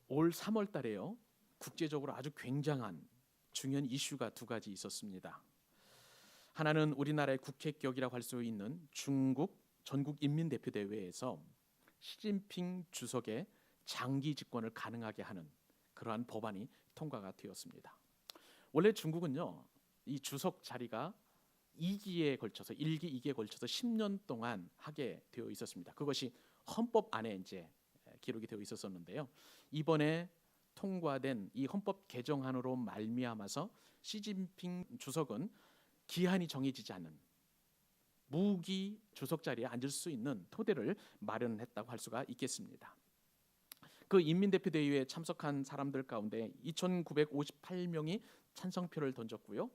올 3월 달에요. 국제적으로 아주 굉장한 중요한 이슈가 두 가지 있었습니다. 하나는 우리나라의 국회격이라고 할 수 있는 중국 전국인민대표대회에서 시진핑 주석의 장기 집권을 가능하게 하는 그러한 법안이 통과가 되었습니다. 원래 중국은요, 이 주석 자리가 2기에 걸쳐서 1기, 2기에 걸쳐서 10년 동안 하게 되어 있었습니다. 그것이 헌법 안에 이제 기록이 되어 있었는데요. 이번에 통과된 이 헌법 개정안으로 말미암아서 시진핑 주석은 기한이 정해지지 않은 무기 주석 자리에 앉을 수 있는 토대를 마련했다고 할 수가 있겠습니다. 그 인민대표대회에 참석한 사람들 가운데 2,958명이 찬성표를 던졌고요.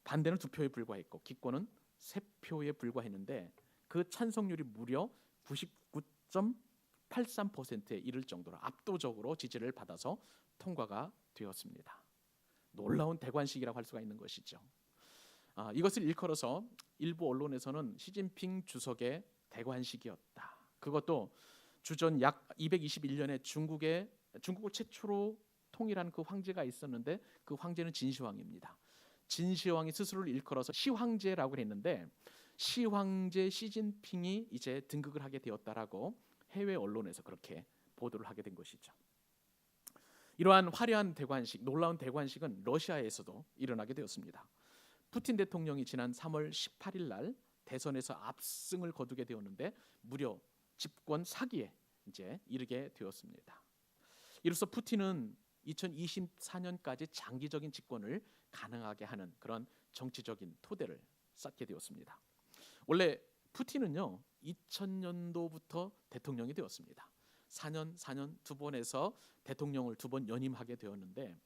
반대는 2표에 불과했고 기권은 3표에 불과했는데 그 찬성률이 무려 99.83%에 이를 정도로 압도적으로 지지를 받아서 통과가 되었습니다. 놀라운 대관식이라고 할 수가 있는 것이죠. 이것을 일컬어서 일부 언론에서는 시진핑 주석의 대관식이었다. 그것도 주전 약 221년에 중국을 최초로 통일한 그 황제가 있었는데 그 황제는 진시황입니다. 진시황이 스스로를 일컬어서 시황제라고 했는데 시황제 시진핑이 이제 등극을 하게 되었다라고 해외 언론에서 그렇게 보도를 하게 된 것이죠. 이러한 화려한 대관식, 놀라운 대관식은 러시아에서도 일어나게 되었습니다. 푸틴 대통령이 지난 3월 18일 날 대선에서 압승을 거두게 되었는데 무려 집권 4기에 이제 이르게 되었습니다. 이로써 푸틴은 2024년까지 장기적인 집권을 가능하게 하는 그런 정치적인 토대를 쌓게 되었습니다. 원래 푸틴은요 2000년도부터 대통령이 되었습니다. 4년 두 번에서 대통령을 2번 연임하게 되었는데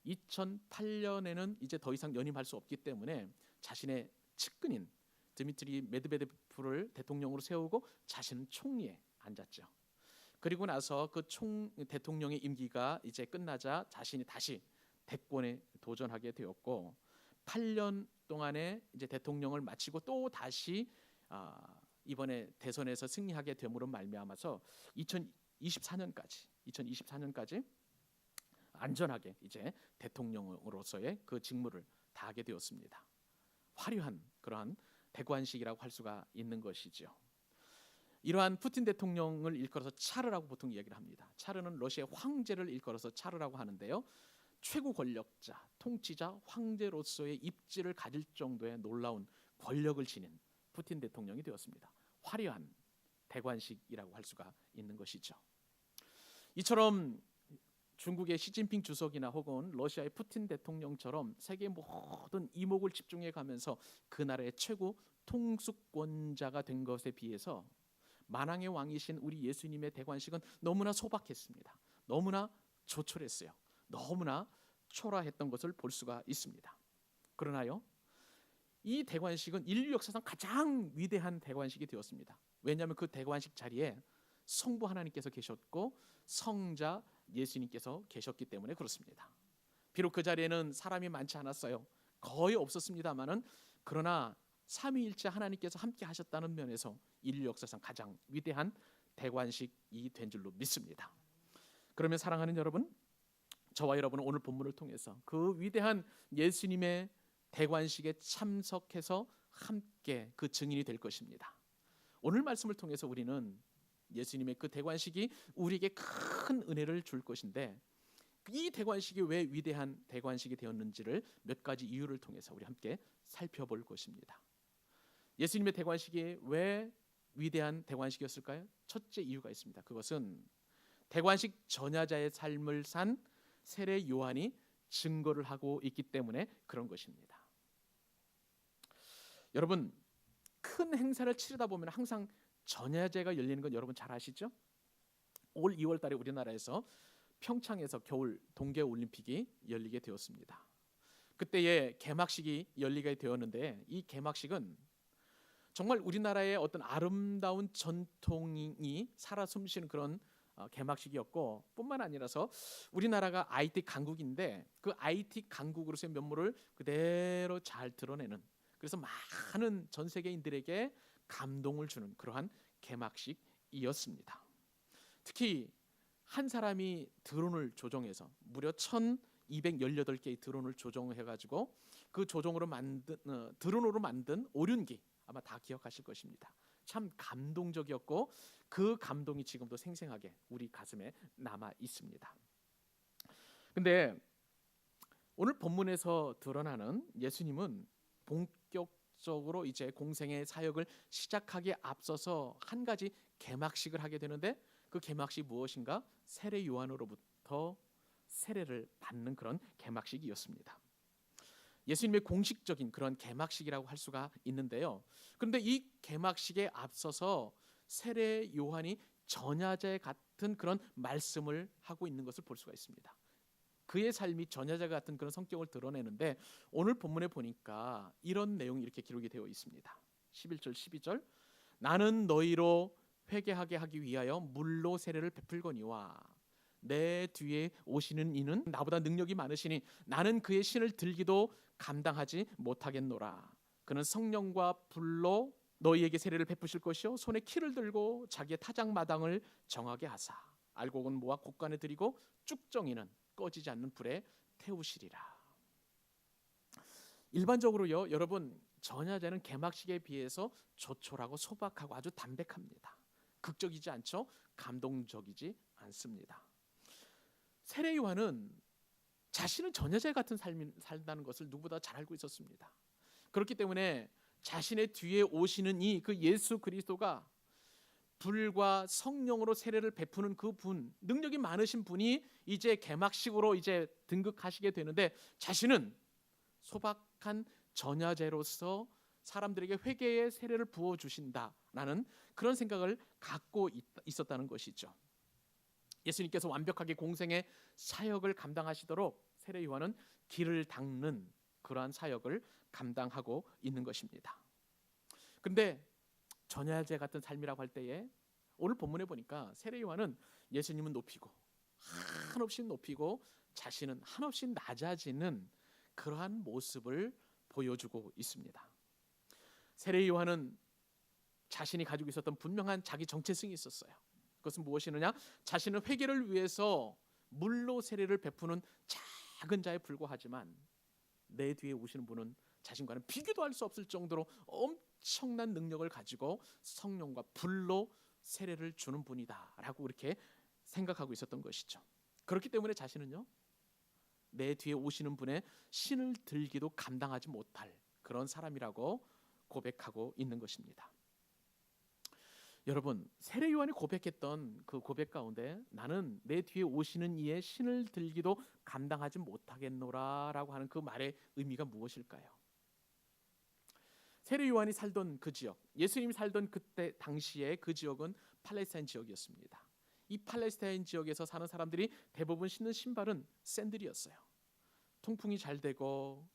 2008년에는 이제 더 이상 연임할 수 없기 때문에 자신의 측근인 드미트리 메드베데프를 대통령으로 세우고 자신은 총리에 앉았죠. 그리고 나서 그 대통령의 임기가 이제 끝나자 자신이 다시 대권에 도전하게 되었고 8년 동안에 이제 대통령을 마치고 또 다시 이번에 대선에서 승리하게 됨으로 말미암아서 2024년까지 안전하게 이제 대통령으로서의 그 직무를 다하게 되었습니다. 화려한 그러한 대관식이라고 할 수가 있는 것이죠. 이러한 푸틴 대통령을 일컬어서 차르라고 보통 이야기를 합니다. 차르는 러시아 황제를 일컬어서 차르라고 하는데요. 최고 권력자, 통치자, 황제로서의 입지를 가질 정도의 놀라운 권력을 지닌 푸틴 대통령이 되었습니다. 화려한 대관식이라고 할 수가 있는 것이죠. 이처럼 중국의 시진핑 주석이나 혹은 러시아의 푸틴 대통령처럼 세계 모든 이목을 집중해 가면서 그 나라의 최고 통수권자가 된 것에 비해서 만왕의 왕이신 우리 예수님의 대관식은 너무나 소박했습니다. 너무나 조촐했어요. 너무나 초라했던 것을 볼 수가 있습니다. 그러나요, 이 대관식은 인류 역사상 가장 위대한 대관식이 되었습니다. 왜냐하면 그 대관식 자리에 성부 하나님께서 계셨고 성자 예수님께서 계셨기 때문에 그렇습니다. 비록 그 자리에는 사람이 많지 않았어요. 거의 없었습니다만은 그러나 삼위일체 하나님께서 함께 하셨다는 면에서 인류 역사상 가장 위대한 대관식이 된 줄로 믿습니다. 그러면 사랑하는 여러분, 저와 여러분은 오늘 본문을 통해서 그 위대한 예수님의 대관식에 참석해서 함께 그 증인이 될 것입니다. 오늘 말씀을 통해서 우리는 예수님의 그 대관식이 우리에게 큰 은혜를 줄 것인데 이 대관식이 왜 위대한 대관식이 되었는지를 몇 가지 이유를 통해서 우리 함께 살펴볼 것입니다. 예수님의 대관식이 왜 위대한 대관식이었을까요? 첫째 이유가 있습니다. 그것은 대관식 전야자의 삶을 산 세례 요한이 증거를 하고 있기 때문에 그런 것입니다. 여러분, 큰 행사를 치르다 보면 항상 전야제가 열리는 건 여러분 잘 아시죠? 올 2월 달에 우리나라에서 평창에서 겨울 동계 올림픽이 열리게 되었습니다. 그때의 개막식이 열리게 되었는데 이 개막식은 정말 우리나라의 어떤 아름다운 전통이 살아 숨쉬는 그런 개막식이었고 뿐만 아니라서 우리나라가 IT 강국인데 그 IT 강국으로서의 면모를 그대로 잘 드러내는, 그래서 많은 전 세계인들에게 감동을 주는 그러한 개막식이었습니다. 특히 한 사람이 드론을 조종해서 무려 1218개의 드론을 조종해 가지고 그 조종으로 만든 드론으로 만든 오륜기, 아마 다 기억하실 것입니다. 참 감동적이었고 그 감동이 지금도 생생하게 우리 가슴에 남아 있습니다. 근데 오늘 본문에서 드러나는 예수님은 본격적으로 이제 공생의 사역을 시작하기에 앞서서 한 가지 개막식을 하게 되는데, 그 개막식이 무엇인가? 세례 요한으로부터 세례를 받는 그런 개막식이었습니다. 예수님의 공식적인 그런 개막식이라고 할 수가 있는데요. 그런데 이 개막식에 앞서서 세례 요한이 전야제 같은 그런 말씀을 하고 있는 것을 볼 수가 있습니다. 그의 삶이 전야제 같은 그런 성격을 드러내는데, 오늘 본문에 보니까 이런 내용이 이렇게 기록이 되어 있습니다. 11절 12절 나는 너희로 회개하게 하기 위하여 물로 세례를 베풀거니와 내 뒤에 오시는 이는 나보다 능력이 많으시니 나는 그의 신을 들기도 감당하지 못하겠노라. 그는 성령과 불로 너희에게 세례를 베푸실 것이요 손에 키를 들고 자기의 타작마당을 정하게 하사 알곡은 모아 곳간에 들이고 쭉정이는 꺼지지 않는 불에 태우시리라. 일반적으로요, 여러분, 전야제는 개막식에 비해서 조촐하고 소박하고 아주 담백합니다. 극적이지 않죠? 감동적이지 않습니다. 세례 요한은 자신은 전야제 같은 삶을 산다는 것을 누구보다 잘 알고 있었습니다. 그렇기 때문에 자신의 뒤에 오시는 이 그 예수 그리스도가 불과 성령으로 세례를 베푸는 그 분, 능력이 많으신 분이 이제 개막식으로 이제 등극하시게 되는데, 자신은 소박한 전야제로서 사람들에게 회개의 세례를 부어 주신다라는 그런 생각을 갖고 있었다는 것이죠. 예수님께서 완벽하게 공생의 사역을 감당하시도록 세례 요한은 길을 닦는 그러한 사역을 감당하고 있는 것입니다. 근데 전야제 같은 삶이라고 할 때에 오늘 본문에 보니까 세례 요한은 예수님은 높이고 한없이 높이고 자신은 한없이 낮아지는 그러한 모습을 보여주고 있습니다. 세례 요한은 자신이 가지고 있었던 분명한 자기 정체성이 있었어요. 그것은 무엇이느냐? 자신은 회개를 위해서 물로 세례를 베푸는 작은 자에 불과하지만 내 뒤에 오시는 분은 자신과는 비교도 할 수 없을 정도로 엄청난 능력을 가지고 성령과 불로 세례를 주는 분이다라고 이렇게 생각하고 있었던 것이죠. 그렇기 때문에 자신은요, 내 뒤에 오시는 분의 신을 들기도 감당하지 못할 그런 사람이라고 고백하고 있는 것입니다. 여러분, 세례 요한이 고백했던 그 고백 가운데 나는 내 뒤에 오시는 이의 신을 들기도 감당하지 못하겠노라라고 하는 그 말의 의미가 무엇일까요? 세례 요한이 살던 그 지역, 예수님이 살던 그때 당시에 그 지역은 팔레스타인 지역이었습니다. 이 팔레스타인 지역에서 사는 사람들이 대부분 신는 신발은 샌들이었어요. 통풍이 잘 되고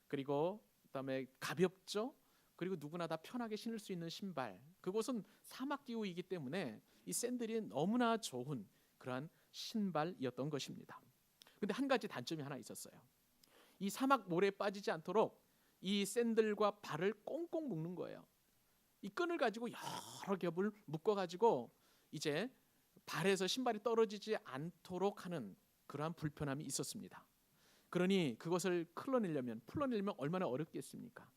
그리고 그다음에 가볍죠. 그리고 누구나 다 편하게 신을 수 있는 신발. 그곳은 사막 기후이기 때문에 이 샌들이 너무나 좋은 그러한 신발이었던 것입니다. 근데 한 가지 단점이 하나 있었어요. 이 사막 모래에 빠지지 않도록 이 샌들과 발을 꽁꽁 묶는 거예요. 이 끈을 가지고 여러 겹을 묶어 가지고 이제 발에서 신발이 떨어지지 않도록 하는 그러한 불편함이 있었습니다. 그러니 그것을 풀어내려면 얼마나 어렵겠습니까?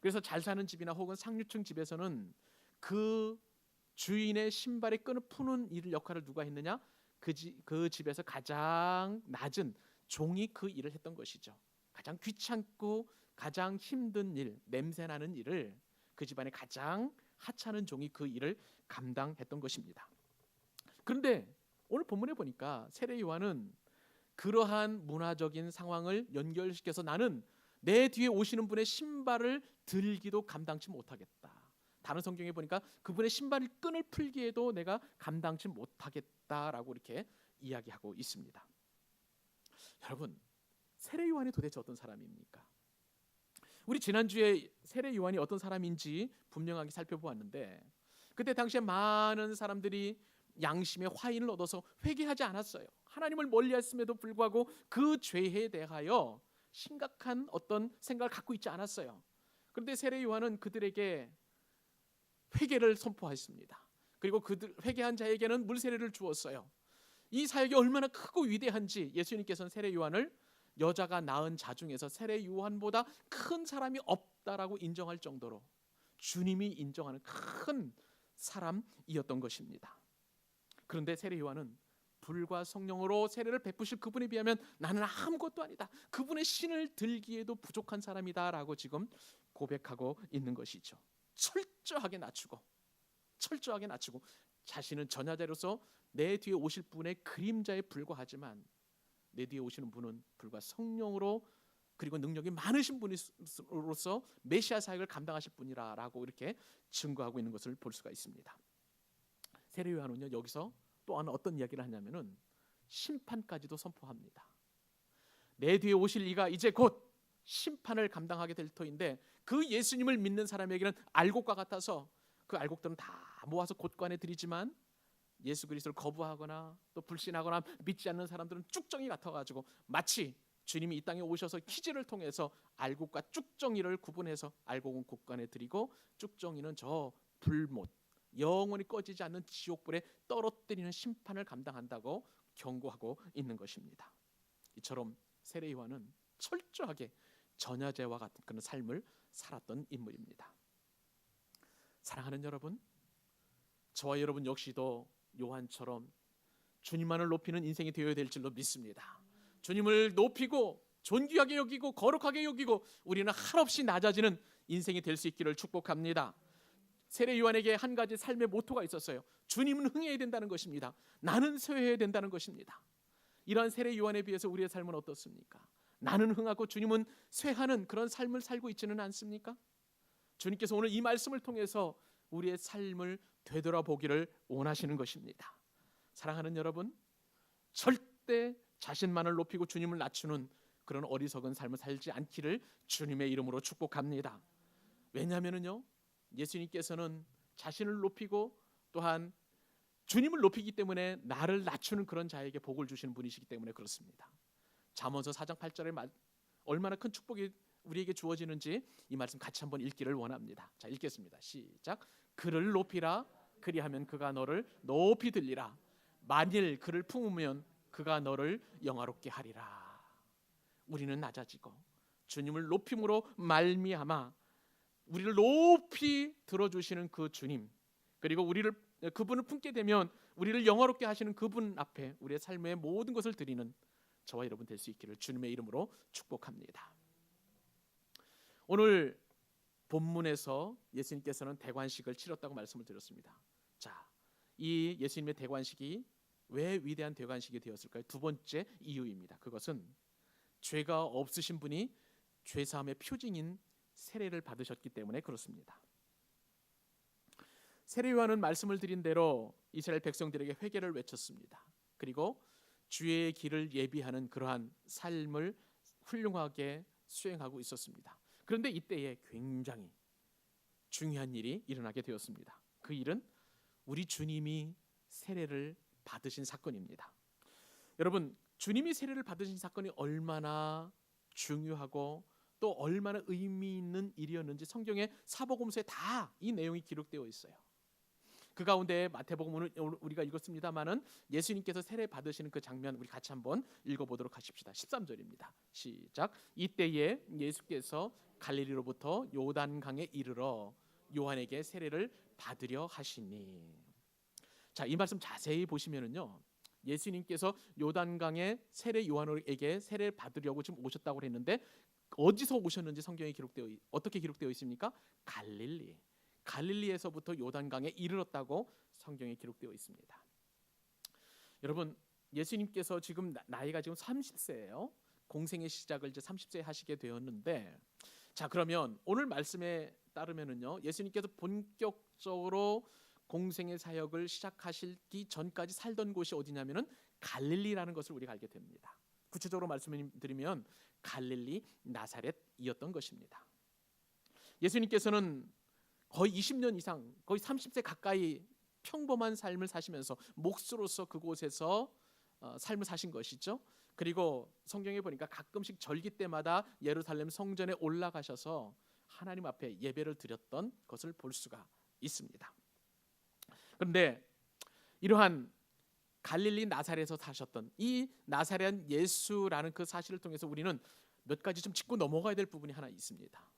그래서 잘 사는 집이나 혹은 상류층 집에서는 그 주인의 신발의 끈을 푸는 역할을 누가 했느냐? 그 집에서 가장 낮은 종이 그 일을 했던 것이죠. 가장 귀찮고 가장 힘든 일, 냄새나는 일을 그 집안의 가장 하찮은 종이 그 일을 감당했던 것입니다. 그런데 오늘 본문에 보니까 세례 요한은 그러한 문화적인 상황을 연결시켜서 나는 내 뒤에 오시는 분의 신발을 들기도 감당치 못하겠다. 다른 성경에 보니까 그분의 신발 끈을 풀기에도 내가 감당치 못하겠다라고 이렇게 이야기하고 있습니다. 여러분, 세례 요한이 도대체 어떤 사람입니까? 우리 지난주에 세례 요한이 어떤 사람인지 분명하게 살펴보았는데, 그때 당시에 많은 사람들이 양심의 화인을 얻어서 회개하지 않았어요. 하나님을 멀리했음에도 불구하고 그 죄에 대하여 심각한 어떤 생각을 갖고 있지 않았어요. 그런데 세례 요한은 그들에게 회개를 선포했습니다. 그리고 그들 회개한 자에게는 물 세례를 주었어요. 이 사역이 얼마나 크고 위대한지 예수님께서는 세례 요한을 여자가 낳은 자 중에서 세례 요한보다 큰 사람이 없다라고 인정할 정도로 주님이 인정하는 큰 사람이었던 것입니다. 그런데 세례 요한은 불과 성령으로 세례를 베푸실 그분에 비하면 나는 아무것도 아니다, 그분의 신을 들기에도 부족한 사람이다라고 지금 고백하고 있는 것이죠. 철저하게 낮추고 자신은 전야자로서 내 뒤에 오실 분의 그림자에 불과하지만 내 뒤에 오시는 분은 불과 성령으로 그리고 능력이 많으신 분으로서 메시아 사역을 감당하실 분이라고 이렇게 증거하고 있는 것을 볼 수가 있습니다. 세례 요한은요, 여기서 또한 어떤 이야기를 하냐면은 심판까지도 선포합니다. 내 뒤에 오실 이가 이제 곧 심판을 감당하게 될 터인데 그 예수님을 믿는 사람에게는 알곡과 같아서 그 알곡들은 다 모아서 곳간에 드리지만 예수 그리스도를 거부하거나 또 불신하거나 믿지 않는 사람들은 쭉정이 같아가지고 마치 주님이 이 땅에 오셔서 키즈를 통해서 알곡과 쭉정이를 구분해서 알곡은 곳간에 드리고 쭉정이는 저 불못 영원히 꺼지지 않는 지옥불에 떨어뜨리는 심판을 감당한다고 경고하고 있는 것입니다. 이처럼 세례 요한은 철저하게 전야제와 같은 그런 삶을 살았던 인물입니다. 사랑하는 여러분, 저와 여러분 역시도 요한처럼 주님만을 높이는 인생이 되어야 될 줄로 믿습니다. 주님을 높이고 존귀하게 여기고 거룩하게 여기고 우리는 한없이 낮아지는 인생이 될 수 있기를 축복합니다. 세례 요한에게 한 가지 삶의 모토가 있었어요. 주님은 흥해야 된다는 것입니다. 나는 쇠해야 된다는 것입니다. 이러한 세례 요한에 비해서 우리의 삶은 어떻습니까? 나는 흥하고 주님은 쇠하는 그런 삶을 살고 있지는 않습니까? 주님께서 오늘 이 말씀을 통해서 우리의 삶을 되돌아보기를 원하시는 것입니다. 사랑하는 여러분, 절대 자신만을 높이고 주님을 낮추는 그런 어리석은 삶을 살지 않기를 주님의 이름으로 축복합니다. 왜냐하면요, 예수님께서는 자신을 높이고 또한 주님을 높이기 때문에 나를 낮추는 그런 자에게 복을 주시는 분이시기 때문에 그렇습니다. 잠언서 4장 8절에 얼마나 큰 축복이 우리에게 주어지는지 이 말씀 같이 한번 읽기를 원합니다. 자, 읽겠습니다. 시작. 그를 높이라, 그리하면 그가 너를 높이 들리라. 만일 그를 품으면 그가 너를 영화롭게 하리라. 우리는 낮아지고 주님을 높임으로 말미암아 우리를 높이 들어주시는 그 주님, 그리고 그분을 품게 되면 우리를 영화롭게 하시는 그분 앞에 우리의 삶의 모든 것을 드리는 저와 여러분 될 수 있기를 주님의 이름으로 축복합니다. 오늘 본문에서 예수님께서는 대관식을 치렀다고 말씀을 드렸습니다. 자, 이 예수님의 대관식이 왜 위대한 대관식이 되었을까요? 두 번째 이유입니다. 그것은 죄가 없으신 분이 죄사함의 표징인 세례를 받으셨기 때문에 그렇습니다. 세례 요한은 말씀을 드린 대로 이스라엘 백성들에게 회개를 외쳤습니다. 그리고 주의 길을 예비하는 그러한 삶을 훌륭하게 수행하고 있었습니다. 그런데 이때에 굉장히 중요한 일이 일어나게 되었습니다. 그 일은 우리 주님이 세례를 받으신 사건입니다. 여러분, 주님이 세례를 받으신 사건이 얼마나 중요하고 또 얼마나 의미 있는 일이었는지 성경의 사복음서에 다 이 내용이 기록되어 있어요. 그 가운데 마태복음은 우리가 읽었습니다마는 예수님께서 세례 받으시는 그 장면 우리 같이 한번 읽어보도록 하십시다. 13절입니다. 시작. 이때에 예수께서 갈릴리로부터 요단강에 이르러 요한에게 세례를 받으려 하시니. 자, 이 말씀 자세히 보시면은요, 예수님께서 요단강에 세례 요한에게 세례를 받으려고 지금 오셨다고 했는데 어디서 오셨는지 성경에 어떻게 기록되어 있습니까? 갈릴리에서부터 요단강에 이르렀다고 성경에 기록되어 있습니다. 여러분, 예수님께서 지금 나이가 지금 30세예요. 공생의 시작을 이제 30세에 하시게 되었는데, 자, 그러면 오늘 말씀에 따르면은요, 예수님께서 본격적으로 공생의 사역을 시작하시기 전까지 살던 곳이 어디냐면은 갈릴리라는 것을 우리가 알게 됩니다. 구체적으로 말씀드리면 갈릴리 나사렛이었던 것입니다. 예수님께서는 거의 20년 이상, 거의 30세 가까이 평범한 삶을 사시면서 목수로서 그곳에서 삶을 사신 것이죠. 그리고 성경에 보니까 가끔씩 절기 때마다 예루살렘 성전에 올라가셔서 하나님 앞에 예배를 드렸던 것을 볼 수가 있습니다. 그런데 이러한 갈릴리 나사렛에서 사셨던 이 나사렛 예수라는 그 사실을 통해서 우리는 몇 가지 좀 짚고 넘어가야 될 부분이 하나 있습니다.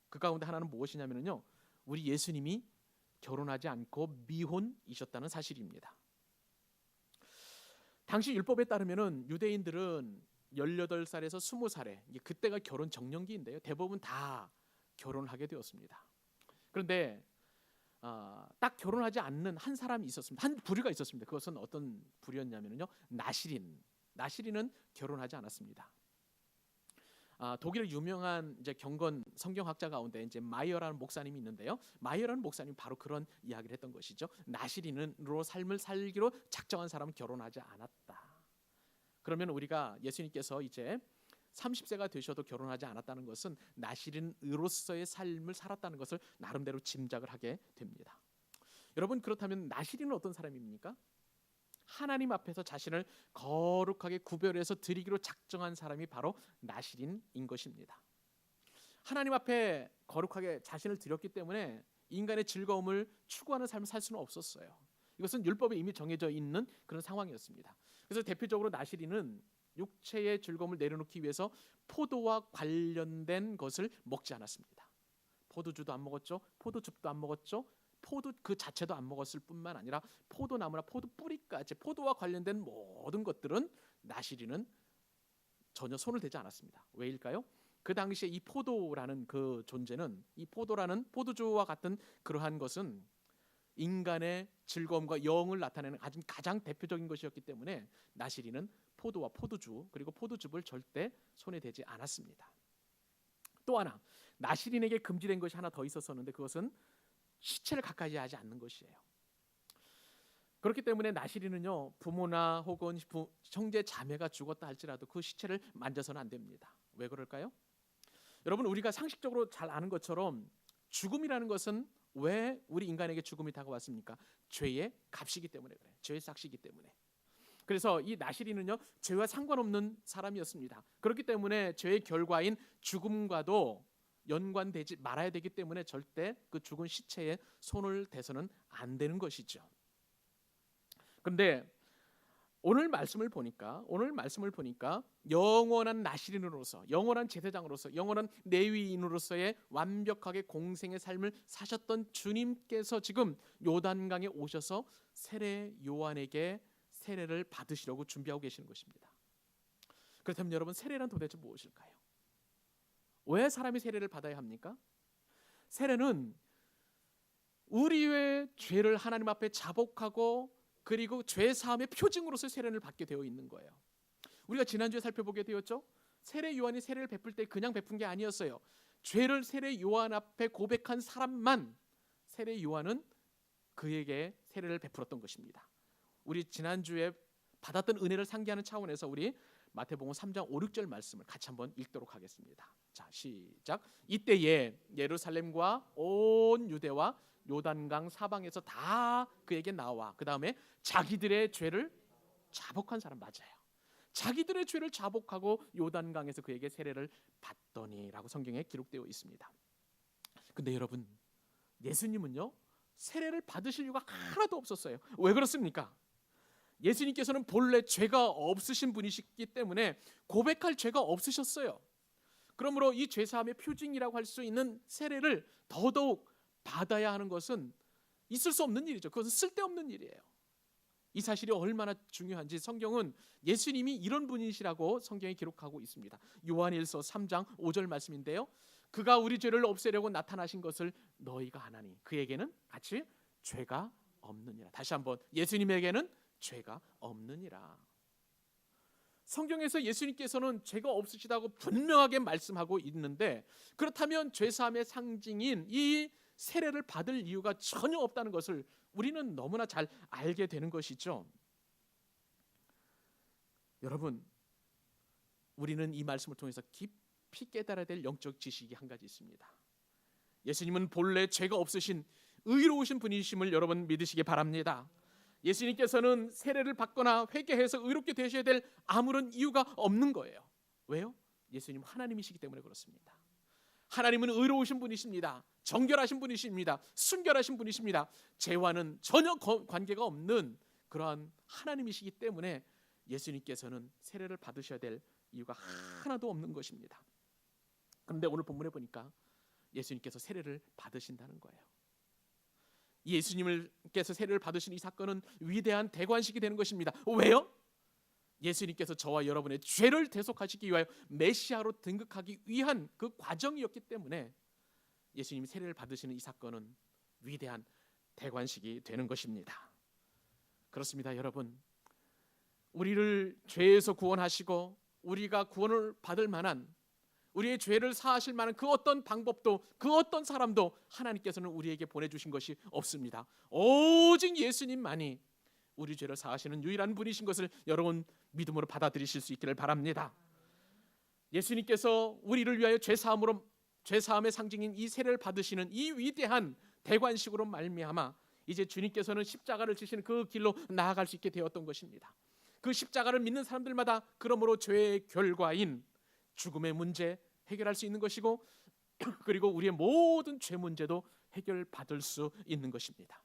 그 가운데 하나는 무엇이냐면요, 우리 예수님이 결혼하지 않고 미혼이셨다는 사실입니다. 당시 율법에 따르면은 유대인들은 18살에서 20살에 그때가 결혼 정년기인데요, 대부분 다 결혼하게 되었습니다. 그런데 딱 결혼하지 않는 한 사람이 있었습니다. 한 부류가 있었습니다. 그것은 어떤 부류였냐면요, 나시린은 결혼하지 않았습니다. 독일의 유명한 이제 경건 성경학자 가운데 이제 마이어라는 목사님이 있는데요, 마이어라는 목사님 바로 그런 이야기를 했던 것이죠. 나시린으로 삶을 살기로 작정한 사람은 결혼하지 않았다. 그러면 우리가 예수님께서 이제 30세가 되셔도 결혼하지 않았다는 것은 나시린으로서의 삶을 살았다는 것을 나름대로 짐작을 하게 됩니다. 여러분, 그렇다면 나시린은 어떤 사람입니까? 하나님 앞에서 자신을 거룩하게 구별해서 드리기로 작정한 사람이 바로 나시린인 것입니다. 하나님 앞에 거룩하게 자신을 드렸기 때문에 인간의 즐거움을 추구하는 삶을 살 수는 없었어요. 이것은 율법에 이미 정해져 있는 그런 상황이었습니다. 그래서 대표적으로 나시린은 육체의 즐거움을 내려놓기 위해서 포도와 관련된 것을 먹지 않았습니다. 포도주도 안 먹었죠, 포도즙도 안 먹었죠, 포도 그 자체도 안 먹었을 뿐만 아니라 포도나무나 포도 뿌리까지 포도와 관련된 모든 것들은 나시린은 전혀 손을 대지 않았습니다. 왜일까요? 그 당시에 이 포도라는 그 존재는, 이 포도라는 포도주와 같은 그러한 것은 인간의 즐거움과 영을 나타내는 가장 대표적인 것이었기 때문에 나시린은 포도와 포도주 그리고 포도즙을 절대 손에 대지 않았습니다. 또 하나, 나시린에게 금지된 것이 하나 더 있었었는데 그것은 시체를 가까이 하지 않는 것이에요. 그렇기 때문에 나시린은요, 부모나 혹은 형제 자매가 죽었다 할지라도 그 시체를 만져서는 안 됩니다. 왜 그럴까요? 여러분, 우리가 상식적으로 잘 아는 것처럼 죽음이라는 것은 왜 우리 인간에게 죽음이 다가왔습니까? 죄의 값이기 때문에 그래요. 죄의 삭시기 때문에. 그래서 이 나시린은요, 죄와 상관없는 사람이었습니다. 그렇기 때문에 죄의 결과인 죽음과도 연관되지 말아야 되기 때문에 절대 그 죽은 시체에 손을 대서는 안 되는 것이죠. 그런데 오늘 말씀을 보니까 영원한 나시린으로서, 영원한 제사장으로서, 영원한 레위인으로서의 완벽하게 공생의 삶을 사셨던 주님께서 지금 요단강에 오셔서 세례 요한에게 세례를 받으시려고 준비하고 계시는 것입니다. 그렇다면 여러분, 세례란 도대체 무엇일까요? 왜 사람이 세례를 받아야 합니까? 세례는 우리의 죄를 하나님 앞에 자복하고 그리고 죄 사함의 표징으로서 세례를 받게 되어 있는 거예요. 우리가 지난주에 살펴보게 되었죠. 세례 요한이 세례를 베풀 때 그냥 베푼 게 아니었어요. 죄를 세례 요한 앞에 고백한 사람만 세례 요한은 그에게 세례를 베풀었던 것입니다. 우리 지난주에 받았던 은혜를 상기하는 차원에서 우리 마태복음 3장 5, 6절 말씀을 같이 한번 읽도록 하겠습니다. 자, 시작. 이때에 예루살렘과 온 유대와 요단강 사방에서 다 그에게 나와, 그 다음에 자기들의 죄를 자복한 사람, 맞아요. 자기들의 죄를 자복하고 요단강에서 그에게 세례를 받더니라고 성경에 기록되어 있습니다. 근데 여러분, 예수님은요, 세례를 받으실 이유가 하나도 없었어요. 왜 그렇습니까? 예수님께서는 본래 죄가 없으신 분이시기 때문에 고백할 죄가 없으셨어요. 그러므로 이 죄사함의 표징이라고 할 수 있는 세례를 더더욱 받아야 하는 것은 있을 수 없는 일이죠. 그것은 쓸데없는 일이에요. 이 사실이 얼마나 중요한지 성경은 예수님이 이런 분이시라고 성경에 기록하고 있습니다. 요한일서 3장 5절 말씀인데요, 그가 우리 죄를 없애려고 나타나신 것을 너희가 아나니 그에게는 같이 죄가 없느니라. 다시 한번, 예수님에게는 죄가 없느니라. 성경에서 예수님께서는 죄가 없으시다고 분명하게 말씀하고 있는데, 그렇다면 죄사함의 상징인 이 세례를 받을 이유가 전혀 없다는 것을 우리는 너무나 잘 알게 되는 것이죠. 여러분, 우리는 이 말씀을 통해서 깊이 깨달아야 될 영적 지식이 한 가지 있습니다. 예수님은 본래 죄가 없으신 의로우신 분이심을 여러분 믿으시기 바랍니다. 예수님께서는 세례를 받거나 회개해서 의롭게 되셔야 될 아무런 이유가 없는 거예요. 왜요? 예수님 하나님이시기 때문에 그렇습니다. 하나님은 의로우신 분이십니다. 정결하신 분이십니다. 순결하신 분이십니다. 죄와는 전혀 관계가 없는 그러한 하나님이시기 때문에 예수님께서는 세례를 받으셔야 될 이유가 하나도 없는 것입니다. 그런데 오늘 본문에 보니까 예수님께서 세례를 받으신다는 거예요. 예수님께서 세례를 받으신 이 사건은 위대한 대관식이 되는 것입니다. 왜요? 예수님께서 저와 여러분의 죄를 대속하시기 위하여 메시아로 등극하기 위한 그 과정이었기 때문에 예수님이 세례를 받으시는 이 사건은 위대한 대관식이 되는 것입니다. 그렇습니다, 여러분. 우리를 죄에서 구원하시고 우리가 구원을 받을 만한, 우리의 죄를 사하실 만한 그 어떤 방법도, 그 어떤 사람도 하나님께서는 우리에게 보내주신 것이 없습니다. 오직 예수님만이 우리 죄를 사하시는 유일한 분이신 것을 여러분 믿음으로 받아들이실 수 있기를 바랍니다. 예수님께서 우리를 위하여 죄사함의 상징인 이 세례를 받으시는 이 위대한 대관식으로 말미암아 이제 주님께서는 십자가를 지시는 그 길로 나아갈 수 있게 되었던 것입니다. 그 십자가를 믿는 사람들마다 그러므로 죄의 결과인 죽음의 문제 해결할 수 있는 것이고, 그리고 우리의 모든 죄 문제도 해결받을 수 있는 것입니다.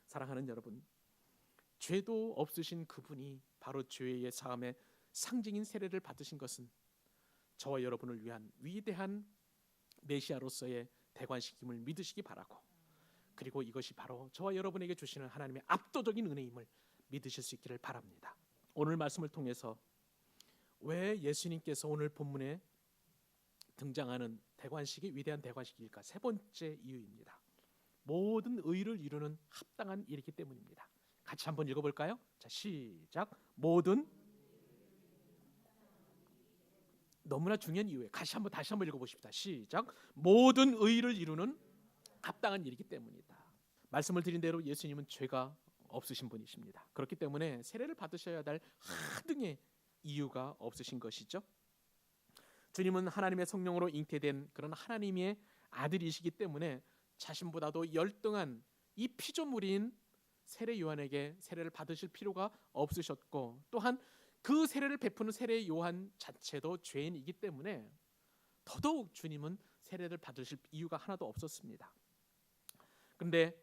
사랑하는 여러분, 죄도 없으신 그분이 바로 죄의 사함의 상징인 세례를 받으신 것은 저와 여러분을 위한 위대한 메시아로서의 대관식임을 믿으시기 바라고, 그리고 이것이 바로 저와 여러분에게 주시는 하나님의 압도적인 은혜임을 믿으실 수 있기를 바랍니다. 오늘 말씀을 통해서 왜 예수님께서 오늘 본문에 등장하는 대관식이 위대한 대관식일까? 세 번째 이유입니다. 모든 의를 이루는 합당한 일이기 때문입니다. 같이 한번 읽어볼까요? 자, 시작. 너무나 중요한 이유예요. 다시 한번 읽어보십시다. 시작. 모든 의를 이루는 합당한 일이기 때문이다. 말씀을 드린 대로 예수님은 죄가 없으신 분이십니다. 그렇기 때문에 세례를 받으셔야 할 하등의 이유가 없으신 것이죠. 주님은 하나님의 성령으로 잉태된 그런 하나님의 아들이시기 때문에 자신보다도 열등한 이 피조물인 세례 요한에게 세례를 받으실 필요가 없으셨고, 또한 그 세례를 베푸는 세례 요한 자체도 죄인이기 때문에 더더욱 주님은 세례를 받으실 이유가 하나도 없었습니다. 그런데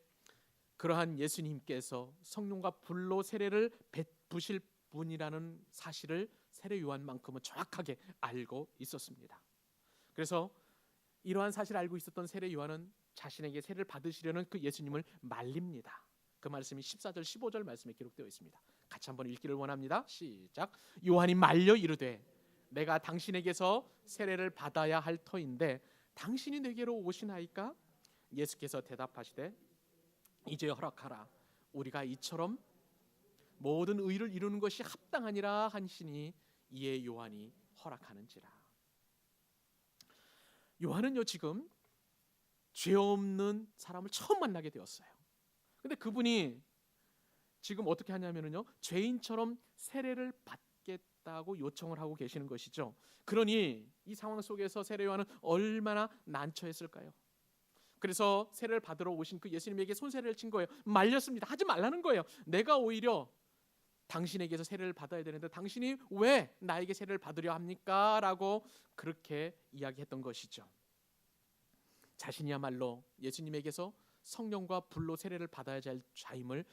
그러한 예수님께서 성령과 불로 세례를 베푸실 분이라는 사실을 세례 요한만큼은 정확하게 알고 있었습니다. 그래서 이러한 사실을 알고 있었던 세례 요한은 자신에게 세례를 받으시려는 그 예수님을 말립니다. 그 말씀이 14절 15절 말씀에 기록되어 있습니다. 같이 한번 읽기를 원합니다. 시작. 요한이 말려 이르되 내가 당신에게서 세례를 받아야 할 터인데 당신이 내게로 오시나이까? 예수께서 대답하시되 이제 허락하라. 우리가 이처럼 모든 의를 이루는 것이 합당하니라 하시니 이에 요한이 허락하는지라. 요한은요, 지금 죄 없는 사람을 처음 만나게 되었어요. 근데 그분이 지금 어떻게 하냐면요, 죄인처럼 세례를 받겠다고 요청을 하고 계시는 것이죠. 그러니 이 상황 속에서 세례 요한은 얼마나 난처했을까요? 그래서 세례를 받으러 오신 그 예수님에게 손세례를 친 거예요. 말렸습니다. 하지 말라는 거예요. 내가 오히려 당신에게서 세례를 받아야 되는데 당신이 왜 나에게 세례를 받으려 합니까? 라고 그렇게 이야기했던 것이죠. 자신이야말로 예수님에게서 성령과 불로 세례를 받아야 할 자임을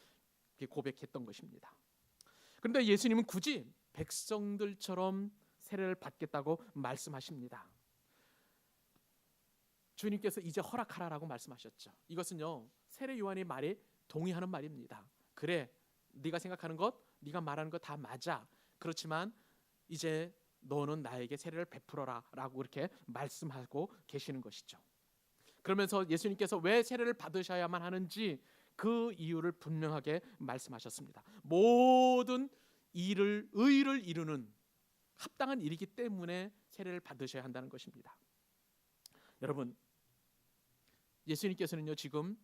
고백했던 것입니다. 그런데 예수님은 굳이 백성들처럼 세례를 받겠다고 말씀하십니다. 주님께서 이제 허락하라라고 말씀하셨죠. 이것은요, 세례 요한의 말에 동의하는 말입니다. 그래, 네가 생각하는 것, 네가 말하는 것 다 맞아. 그렇지만 이제 너는 나에게 세례를 베풀어라 라고 이렇게 말씀하고 계시는 것이죠. 그러면서 예수님께서 왜 세례를 받으셔야만 하는지 그 이유를 분명하게 말씀하셨습니다. 모든 의를 이루는 합당한 일이기 때문에 세례를 받으셔야 한다는 것입니다. 여러분, 예수님께서는요, 지금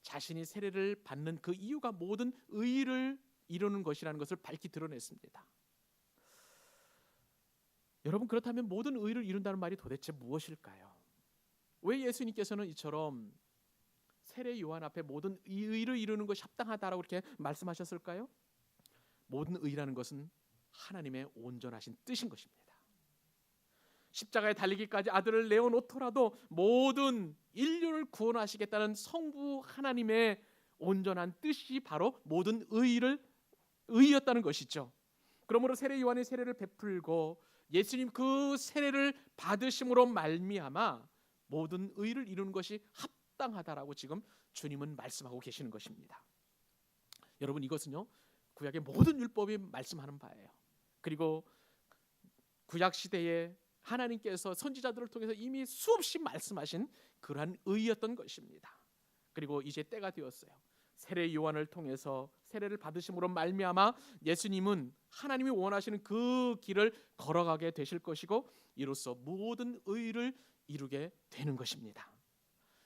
자신이 세례를 받는 그 이유가 모든 의를 이루는 것이라는 것을 밝히 드러냈습니다. 여러분, 그렇다면 모든 의를 이룬다는 말이 도대체 무엇일까요? 왜 예수님께서는 이처럼 세례 요한 앞에 모든 의를 이루는 것이 합당하다라고 이렇게 말씀하셨을까요? 모든 의라는 것은 하나님의 온전하신 뜻인 것입니다. 십자가에 달리기까지 아들을 내어놓더라도 모든 인류를 구원하시겠다는 성부 하나님의 온전한 뜻이 바로 모든 의였다는 것이죠. 그러므로 세례 요한의 세례를 베풀고 예수님 그 세례를 받으심으로 말미암아 모든 의를 이루는 것이 합당하다라고 지금 주님은 말씀하고 계시는 것입니다. 여러분, 이것은요 구약의 모든 율법이 말씀하는 바예요. 그리고 구약 시대에 하나님께서 선지자들을 통해서 이미 수없이 말씀하신 그러한 의였던 것입니다. 그리고 이제 때가 되었어요. 세례 요한을 통해서 세례를 받으심으로 말미암아 예수님은 하나님이 원하시는 그 길을 걸어가게 되실 것이고 이로써 모든 의를 이루게 되는 것입니다.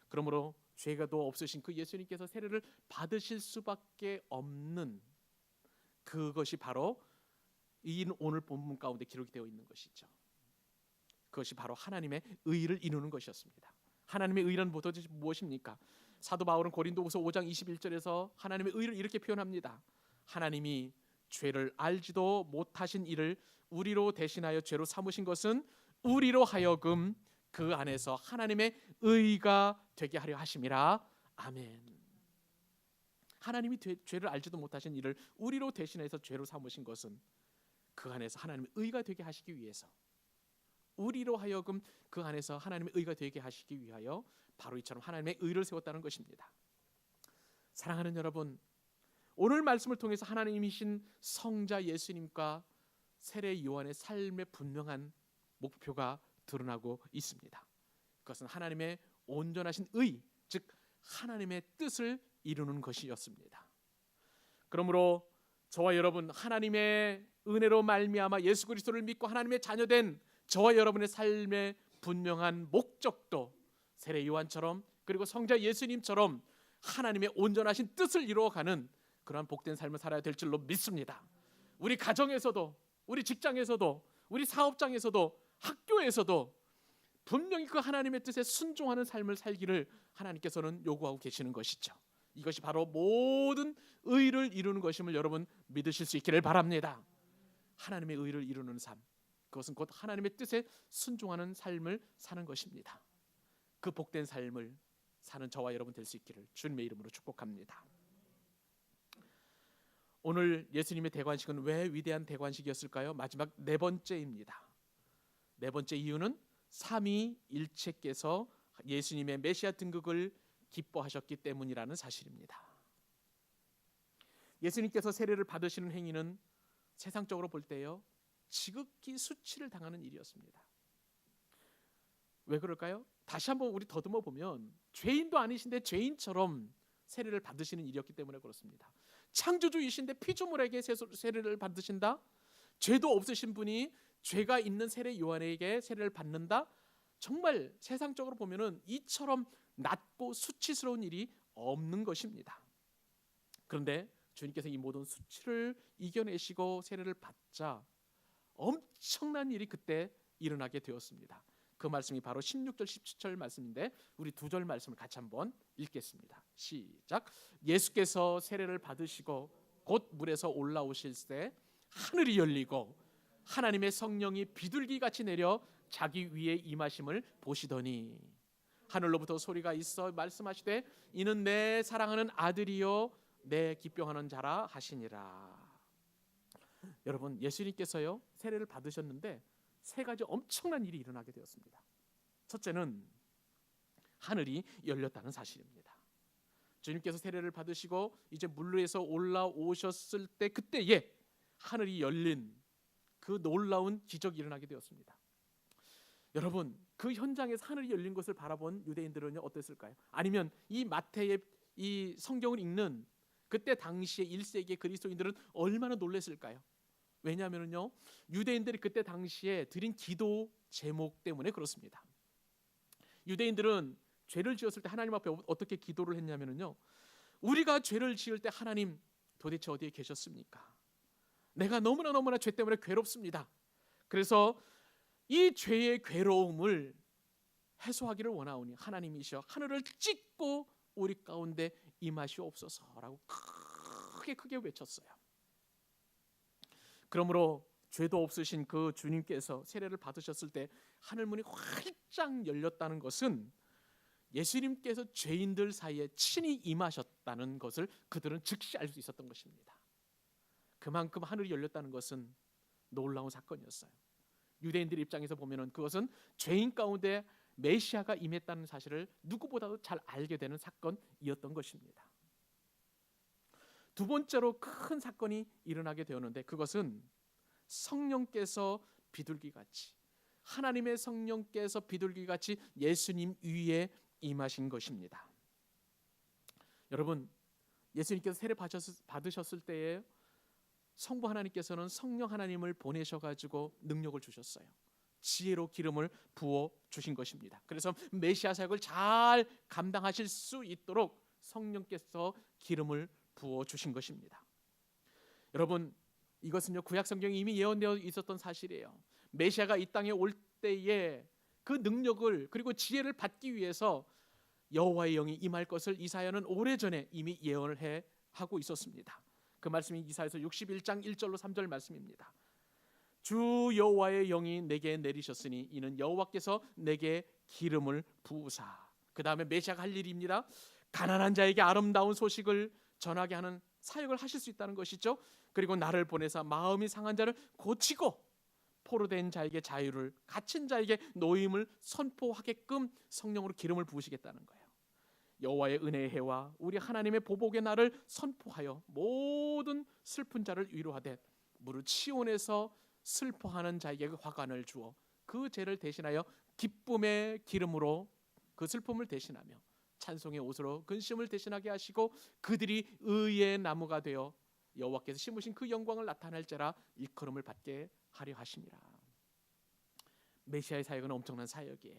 그러므로 죄가도 없으신 그 예수님께서 세례를 받으실 수밖에 없는 그것이 바로 이 오늘 본문 가운데 기록이 되어 있는 것이죠. 그것이 바로 하나님의 의를 이루는 것이었습니다. 하나님의 의란 무엇입니까? 사도 바울은 고린도후서 5장 21절에서 하나님의 의를 이렇게 표현합니다. 하나님이 죄를 알지도 못하신 이를 우리로 대신하여 죄로 삼으신 것은 우리로 하여금 그 안에서 하나님의 의가 되게 하려 하심이라. 아멘. 하나님이 죄를 알지도 못하신 이를 우리로 대신해서 죄로 삼으신 것은 그 안에서 하나님의 의가 되게 하시기 위해서, 우리로 하여금 그 안에서 하나님의 의가 되게 하시기 위하여 바로 이처럼 하나님의 의를 세웠다는 것입니다. 사랑하는 여러분, 오늘 말씀을 통해서 하나님이신 성자 예수님과 세례 요한의 삶의 분명한 목표가 드러나고 있습니다. 그것은 하나님의 온전하신 의, 즉 하나님의 뜻을 이루는 것이었습니다. 그러므로 저와 여러분, 하나님의 은혜로 말미암아 예수 그리스도를 믿고 하나님의 자녀된 저와 여러분의 삶의 분명한 목적도 세례 요한처럼 그리고 성자 예수님처럼 하나님의 온전하신 뜻을 이루어가는 그러한 복된 삶을 살아야 될 줄로 믿습니다. 우리 가정에서도, 우리 직장에서도, 우리 사업장에서도, 학교에서도 분명히 그 하나님의 뜻에 순종하는 삶을 살기를 하나님께서는 요구하고 계시는 것이죠. 이것이 바로 모든 의를 이루는 것임을 여러분 믿으실 수 있기를 바랍니다. 하나님의 의를 이루는 삶, 그것은 곧 하나님의 뜻에 순종하는 삶을 사는 것입니다. 그 복된 삶을 사는 저와 여러분 될 수 있기를 주님의 이름으로 축복합니다. 오늘 예수님의 대관식은 왜 위대한 대관식이었을까요? 마지막 네 번째입니다. 네 번째 이유는 삼위일체께서 예수님의 메시아 등극을 기뻐하셨기 때문이라는 사실입니다. 예수님께서 세례를 받으시는 행위는 세상적으로 볼 때요 지극히 수치를 당하는 일이었습니다. 왜 그럴까요? 다시 한번 우리 더듬어 보면 죄인도 아니신데 죄인처럼 세례를 받으시는 일이었기 때문에 그렇습니다. 창조주이신데 피조물에게 세례를 받으신다? 죄도 없으신 분이 죄가 있는 세례 요한에게 세례를 받는다? 정말 세상적으로 보면은 이처럼 낮고 수치스러운 일이 없는 것입니다. 그런데 주님께서 이 모든 수치를 이겨내시고 세례를 받자 엄청난 일이 그때 일어나게 되었습니다. 그 말씀이 바로 16절 17절 말씀인데 우리 두 절 말씀을 같이 한번 읽겠습니다. 시작. 예수께서 세례를 받으시고 곧 물에서 올라오실 때 하늘이 열리고 하나님의 성령이 비둘기같이 내려 자기 위에 임하심을 보시더니 하늘로부터 소리가 있어 말씀하시되 이는 내 사랑하는 아들이요 내 기뻐하는 자라 하시니라. 여러분, 예수님께서요 세례를 받으셨는데 세 가지 엄청난 일이 일어나게 되었습니다. 첫째는 하늘이 열렸다는 사실입니다. 주님께서 세례를 받으시고 이제 물에서 올라오셨을 때 그때에 하늘이 열린 그 놀라운 기적이 일어나게 되었습니다. 여러분, 그 현장에서 하늘이 열린 것을 바라본 유대인들은 어땠을까요? 아니면 이 마태의 이 성경을 읽는 그때 당시에 1세기의 그리스도인들은 얼마나 놀랐을까요? 왜냐하면요 유대인들이 그때 당시에 드린 기도 제목 때문에 그렇습니다. 유대인들은 죄를 지었을 때 하나님 앞에 어떻게 기도를 했냐면요 우리가 죄를 지을 때 하나님 도대체 어디에 계셨습니까? 내가 너무나 죄 때문에 괴롭습니다. 그래서 이 죄의 괴로움을 해소하기를 원하오니 하나님이시여 하늘을 찢고 우리 가운데 임하시옵소서라고 크게 외쳤어요. 그러므로 죄도 없으신 그 주님께서 세례를 받으셨을 때 하늘문이 활짝 열렸다는 것은 예수님께서 죄인들 사이에 친히 임하셨다는 것을 그들은 즉시 알 수 있었던 것입니다. 그만큼 하늘이 열렸다는 것은 놀라운 사건이었어요. 유대인들 입장에서 보면은 그것은 죄인 가운데 메시아가 임했다는 사실을 누구보다도 잘 알게 되는 사건이었던 것입니다. 두 번째로 큰 사건이 일어나게 되었는데, 그것은 성령께서 비둘기같이, 하나님의 성령께서 비둘기같이 예수님 위에 임하신 것입니다. 여러분, 예수님께서 세례 받으셨을 때에 성부 하나님께서는 성령 하나님을 보내셔가지고 능력을 주셨어요. 지혜로 기름을 부어 주신 것입니다. 그래서 메시아 사역을 잘 감당하실 수 있도록 성령께서 기름을 부어 주신 것입니다. 여러분, 이것은요, 구약 성경에 이미 예언되어 있었던 사실이에요. 메시아가 이 땅에 올 때에 그 능력을 그리고 지혜를 받기 위해서 여호와의 영이 임할 것을 이사야는 오래전에 이미 예언을 해 하고 있었습니다. 그 말씀이 이사야서 61장 1절로 3절 말씀입니다. 주 여호와의 영이 내게 내리셨으니 이는 여호와께서 내게 기름을 부으사. 그 다음에 메시아가 할 일입니다. 가난한 자에게 아름다운 소식을 전하게 하는 사역을 하실 수 있다는 것이죠. 그리고 나를 보내사 마음이 상한 자를 고치고 포로된 자에게 자유를, 갇힌 자에게 노임을 선포하게끔 성령으로 기름을 부으시겠다는 거예요. 여호와의 은혜의 해와 우리 하나님의 보복의 날을 선포하여 모든 슬픈 자를 위로하되 무릇 시온에서 슬퍼하는 자에게 화관을 주어 그 죄를 대신하여 기쁨의 기름으로 그 슬픔을 대신하며 찬송의 옷으로 근심을 대신하게 하시고 그들이 의의 나무가 되어 여호와께서 심으신 그 영광을 나타낼지라 일컬음을 받게 하려 하심이라. 메시아의 사역은 엄청난 사역이에요.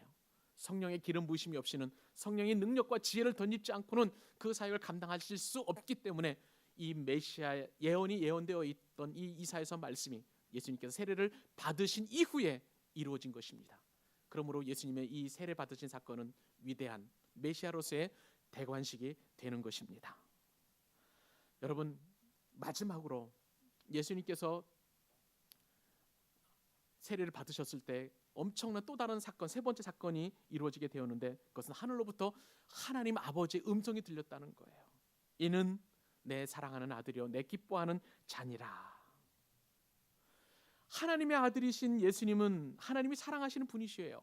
성령의 기름 부으심이 없이는, 성령의 능력과 지혜를 덧입지 않고는 그 사역을 감당하실 수 없기 때문에 이 메시아의 예언이 예언되어 있던 이 이사야서 말씀이 예수님께서 세례를 받으신 이후에 이루어진 것입니다. 그러므로 예수님의 이 세례 받으신 사건은 위대한 메시아로서의 대관식이 되는 것입니다. 여러분, 마지막으로 예수님께서 세례를 받으셨을 때 엄청난 또 다른 사건, 세 번째 사건이 이루어지게 되었는데, 그것은 하늘로부터 하나님 아버지의 음성이 들렸다는 거예요. 이는 내 사랑하는 아들이요 내 기뻐하는 자니라. 하나님의 아들이신 예수님은 하나님이 사랑하시는 분이시에요.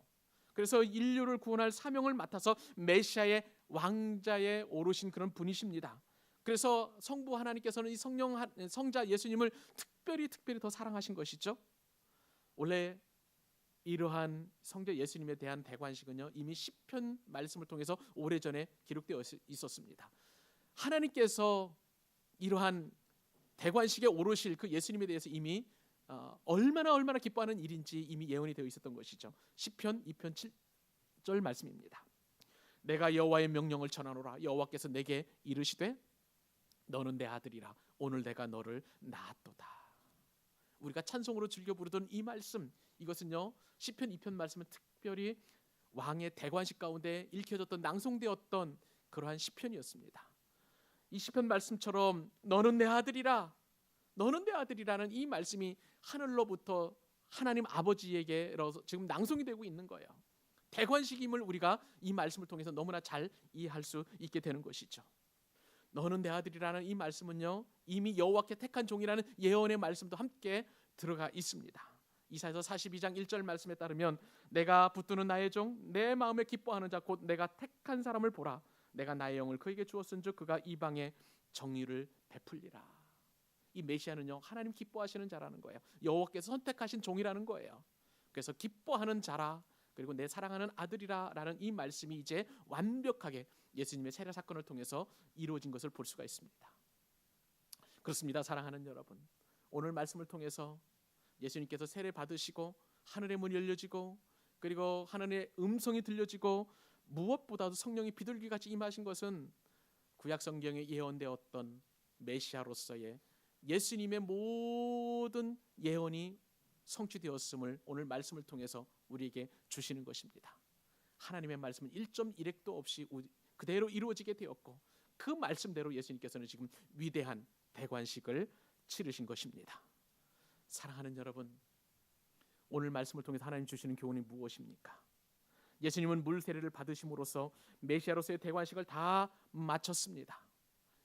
그래서 인류를 구원할 사명을 맡아서 메시아의 왕자에 오르신 그런 분이십니다. 그래서 성부 하나님께서는 이 성자 예수님을 특별히 더 사랑하신 것이죠. 원래 이러한 성자 예수님에 대한 대관식은요, 이미 시편 말씀을 통해서 오래전에 기록되어 있었습니다. 하나님께서 이러한 대관식에 오르실 그 예수님에 대해서 이미 얼마나 기뻐하는 일인지 이미 예언이 되어 있었던 것이죠. 시편 2편 7절 말씀입니다. 내가 여호와의 명령을 전하노라. 여호와께서 내게 이르시되 너는 내 아들이라. 오늘 내가 너를 낳았도다. 우리가 찬송으로 즐겨 부르던 이 말씀, 이것은요 시편 2편 말씀은 특별히 왕의 대관식 가운데 읽혀졌던, 낭송되었던 그러한 시편이었습니다. 이 시편 말씀처럼 너는 내 아들이라, 너는 내 아들이라는 이 말씀이 하늘로부터 하나님 아버지에게로 지금 낭송이 되고 있는 거예요. 대관식임을 우리가 이 말씀을 통해서 너무나 잘 이해할 수 있게 되는 것이죠. 너는 내 아들이라는 이 말씀은요 이미 여호와께 택한 종이라는 예언의 말씀도 함께 들어가 있습니다. 이사야서 42장 1절 말씀에 따르면 내가 붙드는 나의 종 내 마음에 기뻐하는 자 곧 내가 택한 사람을 보라. 내가 나의 영을 그에게 주었은즉 그가 이방에 정의를 베풀리라. 이 메시아는요 하나님 기뻐하시는 자라는 거예요. 여호와께서 선택하신 종이라는 거예요. 그래서 기뻐하는 자라, 그리고 내 사랑하는 아들이라라는 이 말씀이 이제 완벽하게 예수님의 세례 사건을 통해서 이루어진 것을 볼 수가 있습니다. 그렇습니다. 사랑하는 여러분, 오늘 말씀을 통해서 예수님께서 세례 받으시고 하늘의 문이 열려지고 그리고 하늘의 음성이 들려지고 무엇보다도 성령이 비둘기같이 임하신 것은 구약 성경에 예언되었던 메시아로서의 예수님의 모든 예언이 성취되었음을 오늘 말씀을 통해서 우리에게 주시는 것입니다. 하나님의 말씀은 1.1획도 없이 그대로 이루어지게 되었고 그 말씀대로 예수님께서는 지금 위대한 대관식을 치르신 것입니다. 사랑하는 여러분, 오늘 말씀을 통해서 하나님 주시는 교훈이 무엇입니까? 예수님은 물 세례를 받으심으로써 메시아로서의 대관식을 다 마쳤습니다.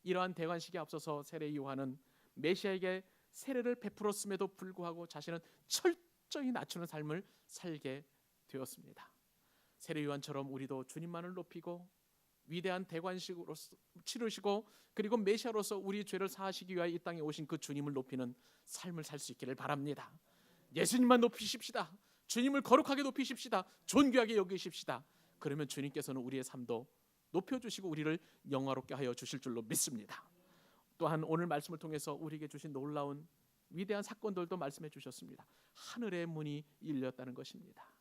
이러한 대관식에 앞서서 세례 요한은 메시아에게 세례를 베풀었음에도 불구하고 자신은 철저히 낮추는 삶을 살게 되었습니다. 세례 요한처럼 우리도 주님만을 높이고 위대한 대관식으로 치르시고 그리고 메시아로서 우리 죄를 사하시기 위하여 이 땅에 오신 그 주님을 높이는 삶을 살 수 있기를 바랍니다. 예수님만 높이십시다. 주님을 거룩하게 높이십시다. 존귀하게 여기십시다. 그러면 주님께서는 우리의 삶도 높여주시고 우리를 영화롭게 하여 주실 줄로 믿습니다. 또한 오늘 말씀을 통해서 우리에게 주신 놀라운 위대한 사건들도 말씀해 주셨습니다. 하늘의 문이 열렸다는 것입니다.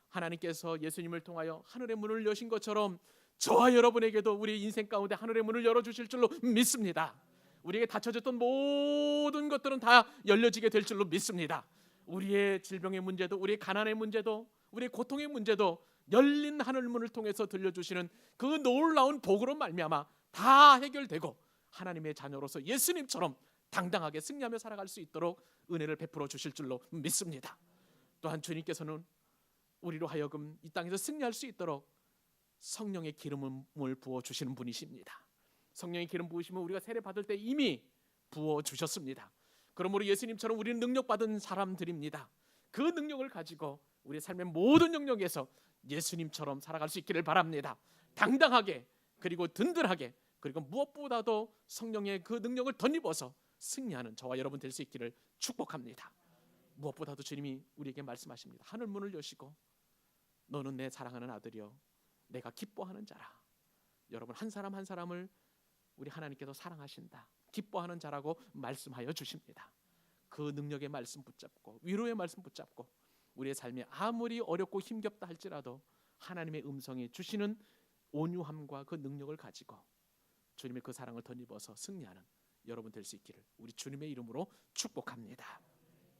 하나님께서 예수님을 통하여 하늘의 문을 여신 것처럼 저와 여러분에게도 우리 인생 가운데 하늘의 문을 열어주실 줄로 믿습니다. 우리에게 닫혀졌던 모든 것들은 다 열려지게 될 줄로 믿습니다. 우리의 질병의 문제도, 우리의 가난의 문제도, 우리의 고통의 문제도 열린 하늘문을 통해서 들려주시는 그 놀라운 복으로 말미암아 다 해결되고 하나님의 자녀로서 예수님처럼 당당하게 승리하며 살아갈 수 있도록 은혜를 베풀어 주실 줄로 믿습니다. 또한 주님께서는 우리로 하여금 이 땅에서 승리할 수 있도록 성령의 기름을 부어 주시는 분이십니다. 성령의 기름 부으시면 우리가 세례 받을 때 이미 부어 주셨습니다. 그러므로 예수님처럼 우리는 능력받은 사람들입니다. 그 능력을 가지고 우리의 삶의 모든 영역에서 예수님처럼 살아갈 수 있기를 바랍니다. 당당하게 그리고 든든하게 그리고 무엇보다도 성령의 그 능력을 덧입어서 승리하는 저와 여러분 될 수 있기를 축복합니다. 무엇보다도 주님이 우리에게 말씀하십니다. 하늘 문을 여시고 너는 내 사랑하는 아들이여 내가 기뻐하는 자라. 여러분 한 사람 한 사람을 우리 하나님께서 사랑하신다, 기뻐하는 자라고 말씀하여 주십니다. 그 능력의 말씀 붙잡고 위로의 말씀 붙잡고 우리의 삶이 아무리 어렵고 힘겹다 할지라도 하나님의 음성이 주시는 온유함과 그 능력을 가지고 주님의 그 사랑을 덧입어서 승리하는 여러분 될 수 있기를 우리 주님의 이름으로 축복합니다.